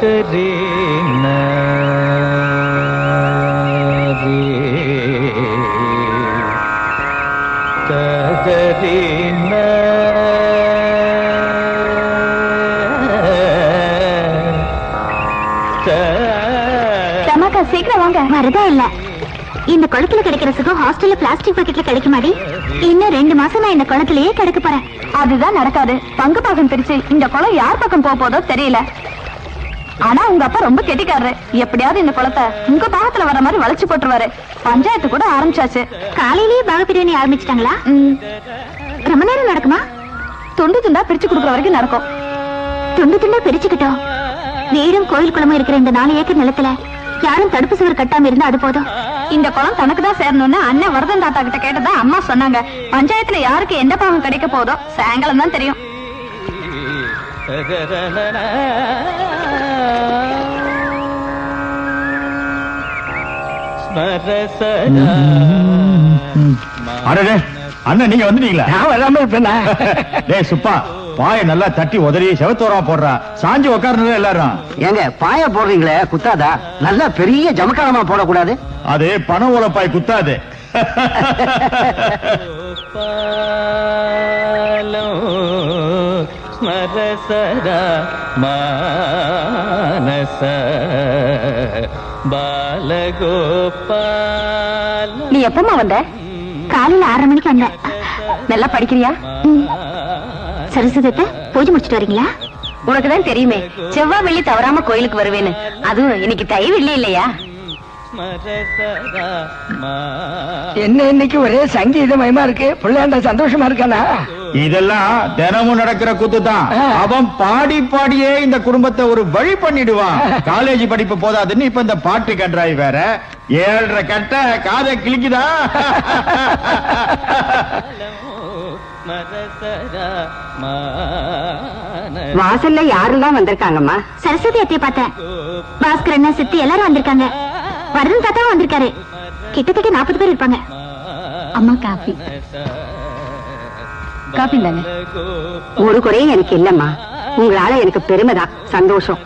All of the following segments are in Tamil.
சீக்கிரம் வாங்க. வரதா இல்ல. இந்த குளத்துல கிடைக்கிற சுகம் ஹாஸ்டல்ல பிளாஸ்டிக் பாக்கெட்ல கிடைக்க மாடி. இன்னும் 2 மாசம் நான் இந்த குளத்திலேயே கிடக்க போறேன். அதுதான் நடக்காது. பங்கு பாகம் பிரிச்சு இந்த குளம் யார் பக்கம் போதோ தெரியல. ஆனா உங்க அப்பா ரொம்ப கெட்டிக்காரரு. எப்படியாவது இந்த குளத்தை உங்க பாகத்துல வர மாதிரி வளைச்சு போட்டுருவாரு. பஞ்சாயத்து கூட ஆரம்பிச்சாச்சு. காலையிலேயே பாக பிரிவினை ஆரம்பிச்சிட்டாங்களா? ரொம்ப நேரம் நடக்குமா? துண்டு துண்டா பிரிச்சு கொடுக்குற வரைக்கும் நடக்கும். துண்டு துண்டா பிரிச்சுக்கிட்டோம். வீடும் கோயில் குளமும் இருக்கிற இந்த 4 ஏக்கர் நிலத்துல யாரும் தடுப்பு சுவர் கட்டாம இருந்தா அது போதும். இந்த குளம் தனக்கு தான் சேரணும்னு அண்ணன் வரதன் தாத்தா கிட்ட கேட்டதா அம்மா சொன்னாங்க. பஞ்சாயத்துல யாருக்கு எந்த பாகம் கிடைக்க போதோ சாயங்காலம் தான் தெரியும். அண்ணன் நீங்க வந்துட்டீங்களா? நான் வராம இருப்பேனா? டேய் சுப்பா, பாய நல்லா தட்டி உதறி செவத்தோரா போடுறா. சாஞ்சி உட்கார்ந்து எல்லாரும். ஏங்க பாய போடுறீங்களே குத்தாதா? நல்லா பெரிய ஜமக்காலமா போடக்கூடாது. அது பண ஓலப்பாய் குத்தாது. நீ எப்பமா வந்த? காலையில 6:30 மணிக்கு வந்த. நல்லா படிக்கிறியா? சரஸ்வதி பூஜை முடிச்சுட்டு வரீங்களா? உனக்குதான் தெரியுமே செவ்வாய் வெள்ளி தவறாம கோயிலுக்கு வருவேன்னு. அதுவும் இன்னைக்கு தை வெள்ளி இல்லையா? என்ன இன்னைக்கு ஒரே சங்கீத மயமா இருக்கு. பிள்ளையாண்ட சந்தோஷமா இருக்கானா? இதெல்லாம் தினமும் நடக்கிற கூத்து தான். அவன் பாடி பாடியே இந்த குடும்பத்தை ஒரு வழி பண்ணிடுவான். காலேஜ் படிப்பு போதாதுன்னு இப்ப இந்த பாட்டு கன்றாய் வேற. 7:30 கட்ட காதை கிழிக்குதா? வாசல்ல யாரெல்லாம் வந்திருக்காங்கம்மா? சரஸ்வதி அத்தையை பார்த்தேன். பாஸ்கர் அண்ணா சித்தி எல்லாரும் வந்திருக்காங்க. வரதன் தாத்தாவும் வந்திருக்காரு. கிட்டத்தட்ட 40 பேர் இருப்பாங்க. அம்மா காபி காபி தானே? ஒரு குறையும் எனக்கு இல்லம்மா. உங்களால எனக்கு பெருமைதான், சந்தோஷம்.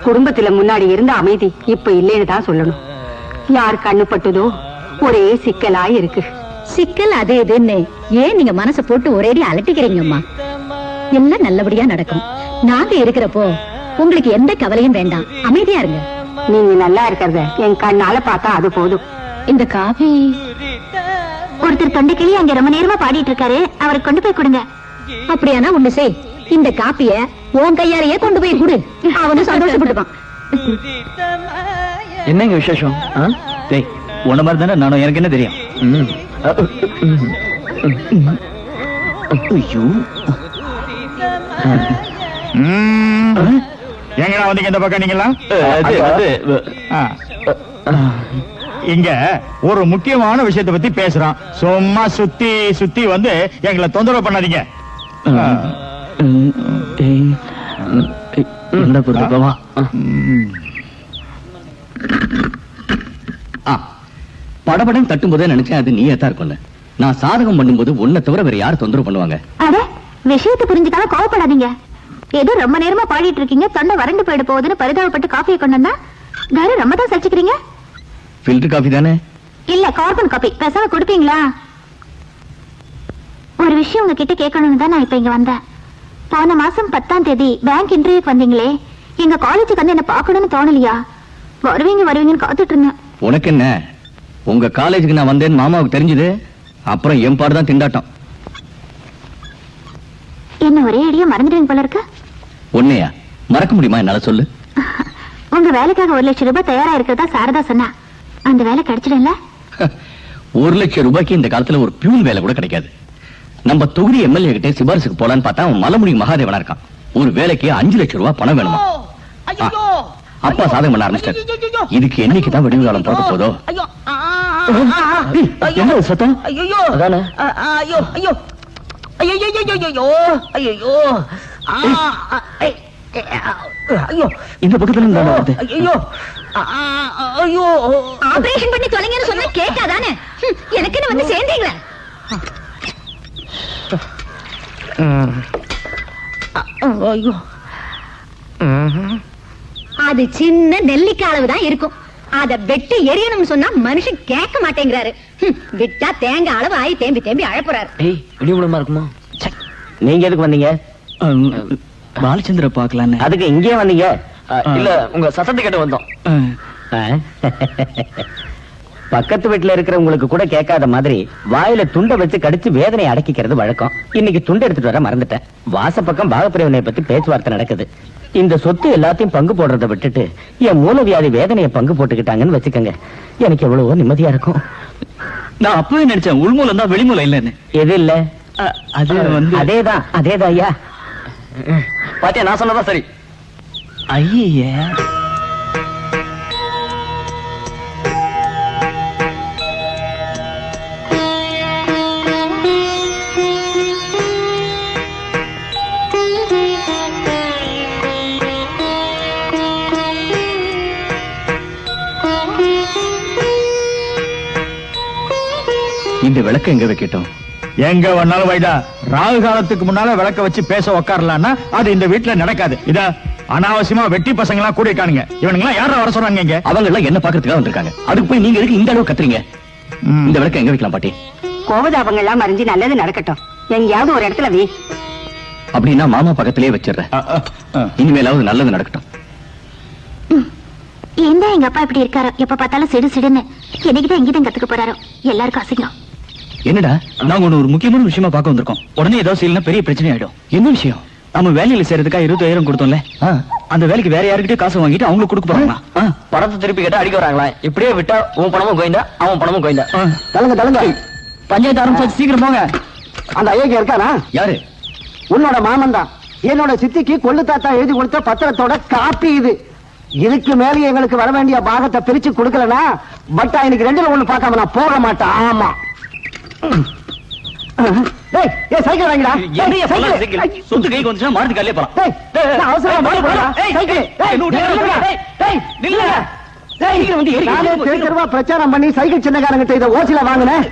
குடும்பத்துல முன்னாடி இருந்த அமைதி இப்ப இல்லைன்னு தான் சொல்லணும். யார் கண்ணு பட்டுதோ ஒரே சிக்கலா இருக்கு. சிக்கல் அது இதுன்னு ஏன் நீங்க மனசை போட்டு ஒரேடி அலட்டிக்கிறீங்கம்மா? எல்லாம் நல்லபடியா நடக்கும். நாங்க இருக்கிறப்போ உங்களுக்கு எந்த கவலையும் வேண்டாம். அமைதியா இருங்க. நீங்க நல்லா இருக்கிறத என் கண்ணால பார்த்தா அது போதும். இந்த காபி ஒருத்தர் தொண்டைக்கிளி அங்க ரொம்ப நேரமா பாடிட்டு இருக்காரு. அவருக்கு கொண்டு போய் கொடுங்க. அப்படியானா ஒண்ணு செய், இந்த காப்பிய உன் கையாலேயே கொண்டு போய் கொடு. அவனு சந்தோஷப்பட்டுப்பான். என்னங்க விசேஷம்? உன்ன மாதிரி தானே நானும். எனக்கு என்ன தெரியும்? எங்கடா வந்தீங்க இந்த பக்கம் நீங்களா? இங்க ஒரு முக்கியமான விஷயத்தை பத்தி பேசுறோம். சும்மா சுத்தி சுத்தி வந்து எங்களை தொந்தரவு பண்ணாதீங்க. படபடம் தட்டும் போதே நினைச்சேன் அது நீயே தான் இருக்கும். நான் சாதகம் பண்ணும்போது உன்னை தவிர வேற யார் தொந்தரவு பண்ணுவாங்க? அட விஷயத்தை புரிஞ்சுக்காம கோவப்படாதீங்க. ஏதோ ரொம்ப நேரமா பாடிட்டு இருக்கீங்க, தொண்டை வறண்டு போயிட போகுதுன்னு பரிதாபப்பட்டு காஃபியை கொண்டு வந்தா வேற ரொம்ப தான் சலிச்சுக்கிறீங்க. ஃபில்டர் காஃபி தானே? இல்ல, கார்பன் காபி. பேசாம கொடுப்பீங்களா? ஒரு விஷயம் உங்ககிட்ட கேட்கணும்னு தான் நான் இப்ப இங்க வந்தேன். போன மாசம் 10ஆம் தேதி பேங்க் இன்டர்வியூக்கு வந்தீங்களே, எங்க காலேஜுக்கு வந்து என்ன பாக்கணும்னு தோணலையா? வருவீங்கன்னு காத்துட்டு இருந்தேன். உனக்கு என்ன? உங்க காலேஜுக்கு நான் வந்தேன்னு மாமாவுக்கு தெரிஞ்சது. அப்புறம் என் பாடுதான் திண்டாட்டம். என்ன ஒரே அடியா மறந்துடுவீங்க போல இருக்கு. உன்னையா மறக்க முடியுமா? என்னால சொல்லு. உங்க வேலைக்காக 1 லட்சம் ரூபாய் தயாரா இருக்கிறதா சாரதா சொன்னா. அந்த வேலை கிடைச்சிடும்ல? 1 லட்சம் ரூபாய்க்கு இந்த காலத்துல ஒரு பியூன் வேலை கூட கிடைக்காது. நம்ம தொகுதி எம்எல்ஏ கிட்ட சிபாரிசுக்கு போலான்னு பார்த்தா அவன் மலமுடி மகாதேவனா இருக்கான். ஒரு வேலைக்கு 5 லட்சம் ரூபாய் பணம் வேணுமா? அப்பா சாதகம் பண்ண ஆரம்பிச்சிட்டாரு. இதுக்கு என்னைக்குதான் விடுவு காலம் பிறக்க போதோ? என்ன சத்தம்? இந்த பக்கத்துல இருந்தா ஆபரேஷன் பண்ணி தொலைங்கன்னு சொன்னா கேட்காதானே? எனக்கு என்ன வந்து சேர்ந்தீங்களா? அது சின்ன நெல்லிக்காய் அளவு தான் இருக்கும். அத வெட்டி எரியணும்னு சொன்னா மனுஷன் கேட்க மாட்டேங்கிறாரு. விட்டா தேங்காய் அளவு ஆயி தேம்பி தேம்பி அழப்புறாரு. இடிமுடமா இருக்குமா? நீங்க எதுக்கு வந்தீங்க? பாலச்சந்திர பாக்கலான்னு. அதுக்கு இங்கே வந்தீங்க? இல்ல உங்க சத்தத்தை கேட்டு வந்தோம். பக்கத்து வீட்டுல இருக்கிறவங்களுக்கு கூட கேட்காத மாதிரி வாயில துண்டை வச்சு கடிச்சு வேதனை அடக்கிக்கிறது வழக்கம். இன்னைக்கு துண்டை எடுத்துட்டு வர மறந்துட்டேன். வாசப்பக்கம் பாகப்பிரிவினை பத்தி பேச்சுவார்த்தை நடக்குது. இந்த சொத்து எல்லாத்தையும் பங்கு போடுறதை விட்டுட்டு என் மூலவியாதி வேதனையை பங்கு போட்டுக்கிட்டாங்கன்னு வச்சுக்கோங்க, எனக்கு எவ்வளவோ நிம்மதியா இருக்கும். நான் அப்பவே நினைச்சேன் உள்மூலம் தான் வெளிமூலம் இல்லன்னு. எது இல்ல? அது வந்து அதேதான் ஐயா. பாத்தியா, நான் சொன்னதா சரி. ஐய இந்த விளக்க எங்க வைக்கட்டும்? எங்க வேணாலும் வைடா. ராகு காலத்துக்கு முன்னால விளக்க வச்சு பேச உக்காரலான்னா அது இந்த வீட்டுல நடக்காது. இத அனாவசியமா வெட்டி பசங்க எல்லாம் கூட இருக்கானுங்க. இவனுங்க யார வர சொல்றாங்க? இங்க அவங்க எல்லாம் என்ன பாக்குறதுக்காக வந்திருக்காங்க. அதுக்கு போய் நீங்க எதுக்கு இந்த அளவு கத்துறீங்க? இந்த விளக்க எங்க வைக்கலாம் பாட்டி? கோபதாபங்கள் எல்லாம் மறைஞ்சு நல்லது நடக்கட்டும். எங்கேயாவது ஒரு இடத்துல வை. அப்படின்னா மாமா பக்கத்திலேயே வச்சிடுறேன். இனிமேலாவது நல்லது நடக்கட்டும். என்ன எங்க அப்பா இப்படி இருக்காரோ, எப்ப பார்த்தாலும் சிடு சிடுன்னு. என்னைக்குதான் இங்கதான் கத்துக்க போறாரோ. எல்லாருக்கும் அசிங்கம். என்னடா, நாங்க ஒரு முக்கியமான விஷயமா பார்க்க வந்திருக்கோம். உடனே ஏதாவது செய்யலாம், பெரிய பிரச்சனை ஆயிடும். என்ன விஷயம்? நம்ம வேலையில சேர்றதுக்கா 20,000 கொடுத்தோம்ல, அந்த வேலைக்கு வேற யாருக்கிட்டே காசு வாங்கிட்டு அவங்களுக்கு கொடுக்க போறாங்களா? பணத்தை திருப்பி கேட்டா அடிக்க வராங்களா? இப்படியே விட்டா உன் பணமும் கோயிந்தா, அவன் பணமும் கோயிந்தா. தலங்க பஞ்சாயத்து ஆரம்பிச்சு சீக்கிரம் போங்க. அந்த ஐயா இருக்கானா? யாரு? உன்னோட மாமன் தான். என்னோட சித்திக்கு கொள்ளு தாத்தா எழுதி கொடுத்த பத்திரத்தோட காப்பி இது. இதுக்கு மேலே எங்களுக்கு வர வேண்டிய பாகத்தை பிரிச்சு கொடுக்கலனா பட்டா இன்னைக்கு 2ல 1 பார்க்காம நான் போக மாட்டேன். ஆமா. சைக்கிள் வாங்கிடா. சொத்து கைக்கு வந்துச்சா மாறுது காலையே போலாம். அவசரமா பிரச்சாரம் பண்ணி சைக்கிள் சின்னக்காரங்கிட்ட இதை ஓசில வாங்கினேன்.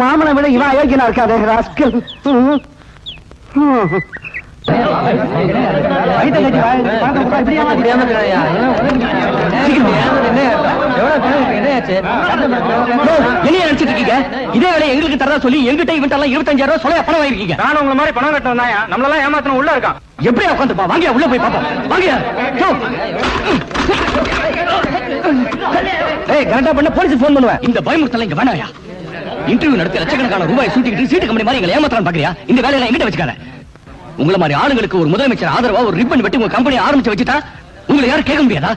மாமனை விட இவன் அயோக்கியனா இருக்காது. ராஸ்கல். இதே வேலை எங்களுக்கு தரதா சொல்லி எங்கிட்ட இவன்டெல்லாம் 25,000 சொல்ல பணம் வாங்கிருக்கீங்க. நானும் உங்களை மாதிரி பணம் கட்ட வந்தாயா? நம்மளெல்லாம் ஏமாத்தணும் உள்ள இருக்கான். எப்படியா உட்காந்துப்பா? வாங்கியா உள்ள போய் பாப்போம். வாங்கியா கரெக்டா பண்ண போலீஸ் போன் பண்ணுவேன். இந்த பயமுறுத்தல இங்க வேணாயா? இன்டர்வியூ நடத்தி லட்சக்கணக்கான ரூபாய் சூட்டிக்கிட்டு சீட்டு கம்பெனி மாதிரி எங்களை ஏமாத்தலாம் பாக்குறியா? இந்த வேலையெல்லாம் எங்கிட்ட வச்சுக்காத. உங்களை மாதிரி ஆளுங்களுக்கு ஒரு முதலமைச்சர் ஆதரவா ஒரு ரிப்பன் வெட்டி உங்க கம்பெனி ஆரம்பிச்சு வச்சுட்டா உங்களை யாரும் கேட்க முடியாதா?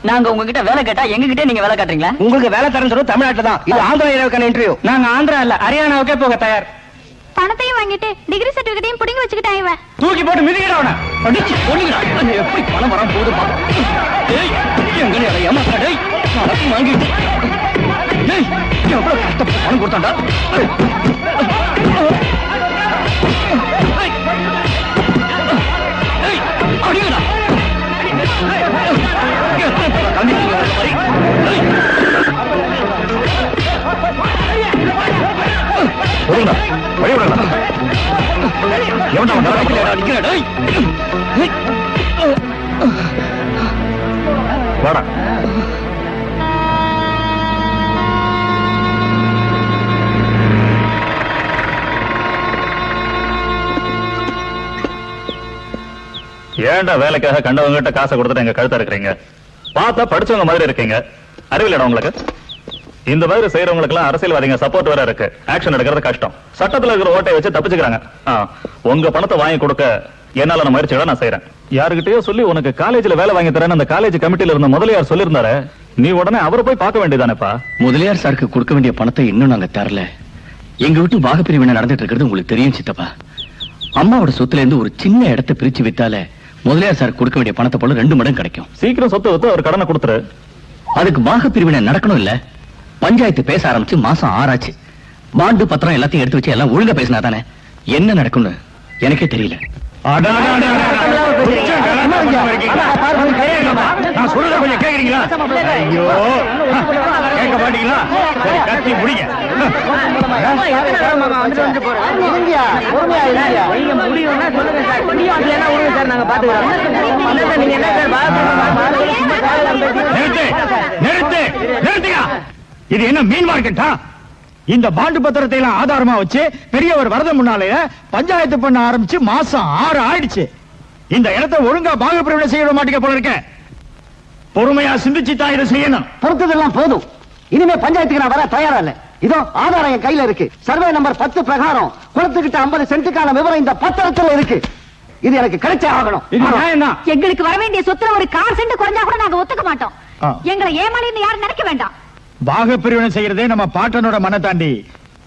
நாங்க உங்ககிட்ட வேலை கேட்டா எங்க கிட்டே நீங்க வேலை காட்டுறீங்களா? உங்களுக்கு வேலை தரேன்னு சொல்றது தமிழ்நாட்டுல தான். இது ஆந்திரா ஏரியாவுக்கான இன்டர்வியூ. நாங்க ஆந்திரா இல்ல ஹரியானாவுக்கே போக தயார். பணத்தையும் வாங்கிட்டு டிகிரி சர்டிபிகேட்டையும் புடிங்கி வச்சுக்கிட்டான் இவன். தூக்கி போட்டு மிதிக்கிறா அவனை. அடிச்சு பொண்ணுங்கடா. எப்படி பணம் வராம போகுது பாப்போம். டேய் எங்கனே அட ஏமாத்தடா. டேய் பணத்தை வாங்கிட்டு. டேய் எவ்வளவு கஷ்டப்பட்டு பணம் கொடுத்தான்டா. அடிங்கடா. வாடா. ஏன்டா வேலைக்காக கண்டவங்க கிட்ட காசை கொடுத்துட்டு எங்க கழுத்தா இருக்கிறீங்க? பார்த்தா படிச்சவங்க மாதிரி இருக்கீங்க. அறிவியலடா உங்களுக்கு. இந்த மாதிரி செய்யறவங்களுக்கு எல்லாம் அரசியல்வாதிங்க சப்போர்ட் வேற இருக்கு. ஆக்ஷன் எடுக்கிறது கஷ்டம். சட்டத்துல இருக்கிற ஓட்டை வச்சு தப்பிச்சுக்கிறாங்க. உங்க பணத்தை வாங்கி கொடுக்க என்னால முயற்சியோட நான் செய்யறேன். யாருகிட்டயோ சொல்லி உனக்கு காலேஜ்ல வேலை வாங்கி தரேன்னு அந்த காலேஜ் கமிட்டில இருந்த முதலியார் சொல்லியிருந்தாரு. நீ உடனே அவரை போய் பார்க்க வேண்டியதானேப்பா? முதலியார் சாருக்கு கொடுக்க வேண்டிய பணத்தை இன்னும் நாங்க தரல. எங்க வீட்டு பாகப்பிரிவினை நடந்துட்டு இருக்கிறது உங்களுக்கு தெரியும் சித்தப்பா. அம்மாவோட சொத்துல இருந்து ஒரு சின்ன இடத்தை பிரிச்சு வித்தால முதலியார் சார் கொடுக்க வேண்டிய பணத்தை போல 2 மடங்கு கிடைக்கும். சீக்கிரம் சொத்து வித்து அவர் கடனை கொடுத்துரு. அதுக்கு பாகப்பிரிவினை நடக்கணும் இல்ல? பஞ்சாயத்து பேச ஆரம்பிச்சு மாசம் 6 ஆச்சு. பாண்டு பத்திரம் எல்லாத்தையும் எடுத்து வச்சு எல்லாம் ஒழுங்கா பேசினா தானே என்ன நடக்கும்னு எனக்கே தெரியல. நான் சொல்றத கொஞ்சம் கேக்குறீங்களா? ஐயோ கேட்க மாட்டீங்களா? கத்தி முடிங்க. நாங்க பாத்துக்கிறோம். இது என்ன மீன் மார்க்கெட்டா? இந்த பாண்டு பத்திரத்தை எல்லாம் ஆதாரமா வச்சு பெரியவர் வரத முன்னாலே பஞ்சாயத்து பண்ண ஆரம்பிச்சு மாசம் 6 ஆயிடுச்சு. இந்த இடத்தை ஒழுங்கா பாகப்பிரிவினை செய்ய விட மாட்டீங்க போல இருக்க. பொறுமையா சிந்திச்சு தான் இதை செய்யணும். பொறுத்ததெல்லாம் போதும். இனிமே பஞ்சாயத்துக்கு நான் வர தயாரா இல்ல. இதோ ஆதாரம் என் கையில இருக்கு. சர்வே நம்பர் 10 பிரகாரம் குளத்துக்கிட்ட 50 சென்ட்டுக்கான விவரம் இந்த பத்திரத்துல இருக்கு. இது எனக்கு கிடைச்சே ஆகணும். என்ன எங்களுக்கு வர வேண்டிய சொத்துல ஒரு 1/4 சென்ட் குறைஞ்சா கூட நாங்க ஒத்துக்க மாட்டோம். ஆ. எங்களை ஏமாளின்னு யாரும் நினைக்க வேண்டாம். பாகப்பிரிவினை செய்யறதே நம்ம பாட்டனோட மன தாண்டி.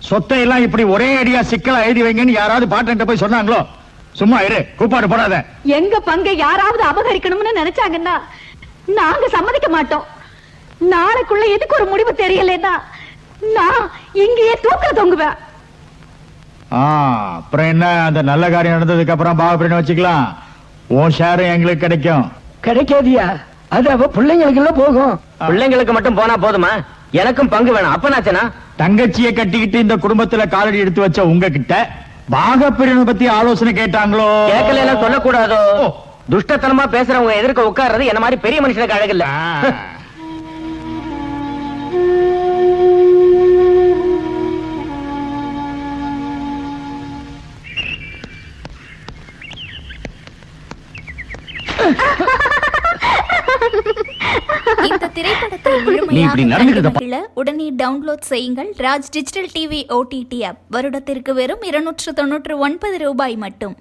சொத்தை எல்லாம் இப்படி ஒரே அடியா சிக்கலா எழுதி வைங்கன்னு யாராவது பாட்டன் போய் சொன்னாங்களோ? சும்மா இரு, கூப்பாடு போடாத. எங்க பங்கை யாராவது அபகரிக்கணும்னு நினைச்சாங்கன்னா நாங்க சம்மதிக்க மாட்டோம். நாளைக்குள்ள எதுக்கு ஒரு முடிவு தெரியலன்னா நான் இங்கேயே தூக்க தொங்குவேன். அப்புறம் என்ன, அந்த நல்ல காரியம் நடந்ததுக்கு அப்புறம் பாகப்பிரிவினை வச்சுக்கலாம். உன் ஷேரும் எங்களுக்கு கிடைக்கும். கிடைக்காதியா? அது அவ பிள்ளைங்களுக்கு எல்லாம் போகும். பிள்ளைங்களுக்கு மட்டும் போனா போதுமா? எனக்கும் பங்கு வேணும். அப்பனாச்சனா தங்கச்சியை கட்டிக்கிட்டு இந்த குடும்பத்துல காலடி எடுத்து வச்ச உங்ககிட்ட பாகப்பிரிவினை பத்தி ஆலோசனை கேட்டாங்களோ? கேட்கல எல்லாம் சொல்லக்கூடாதோ? ஓ. துஷ்டத்தனமா பேசுறவங்க எதிர்க்க உட்கார்றது என்ன மாதிரி பெரிய மனுஷனுக்கு அழகில்ல. இந்த திரைப்படத்தை நீ இப்படி முழுமையாக நடந்துக்கிறத கண்டு மகிழ உடனே டவுன்லோட் செய்யுங்கள் Raj digital TV OTT app. வருடத்திற்கு வெறும் 299 ரூபாய் மட்டும்.